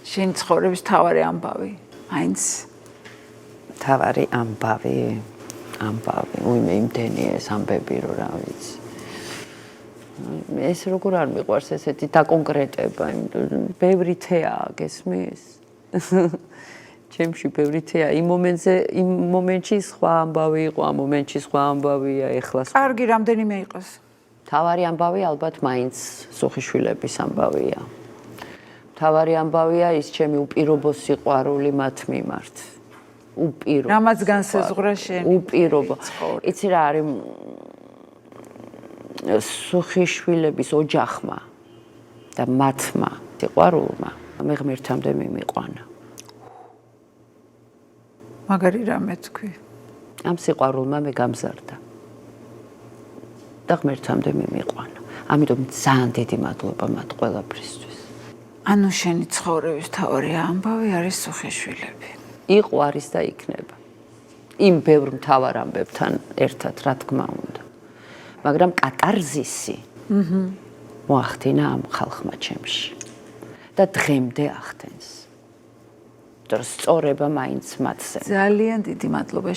შენი ცხოვრების თავარი ამბავი. მაინც თავარი ამბავი. უიმე იმდენი ეს ამბები რო რა ვიცი. ეს როგორ არ მიყვარს ესეთი დაკონკრეტება, იმიტომ ბევრი თეაა, გესმის? ჩემში ბევრი თეა. იმ მომენტში სხვა ამბავი იყო, ამ მომენტში სხვა ამბავია, ეხლა სხვა. კარგი, რამდენიმე იყოს. თავარი ამბავი ალბათ მაინც სუხიშვილების ამბავია. თავარი ამბავია ის ჩემი უპირობო სიყვარული მათ მიმართ. უპირობო. რამაც განსაზღვრა შენი. უპირობო. იცი რა არის სუხიშვილების ოჯახმა და მათმა სიყვარულმა მე ღმერთამდე მიმიყვანა. მაგარი რამე თქვი. ამ სიყვარულმა მე გამზარდა. და ღმერთამდე მიმიყვანა. ამიტომ ძალიან დიდი მადლობა მათ ყველაფრისთვის. ანუ შენი ცხოვრების თავარი ამბავი არის სუხიშვილები. იყო, არის და იქნება. იმ ბევრ მთავარ ამბებთან ერთად, რა თქმა უნდა. მაგრამ კატარზისი მოახდინა ამ ხალხმა ჩემში. და დღემდე ახდენს. სწორება მაინც მათზე. ძალიან დიდი მადლობა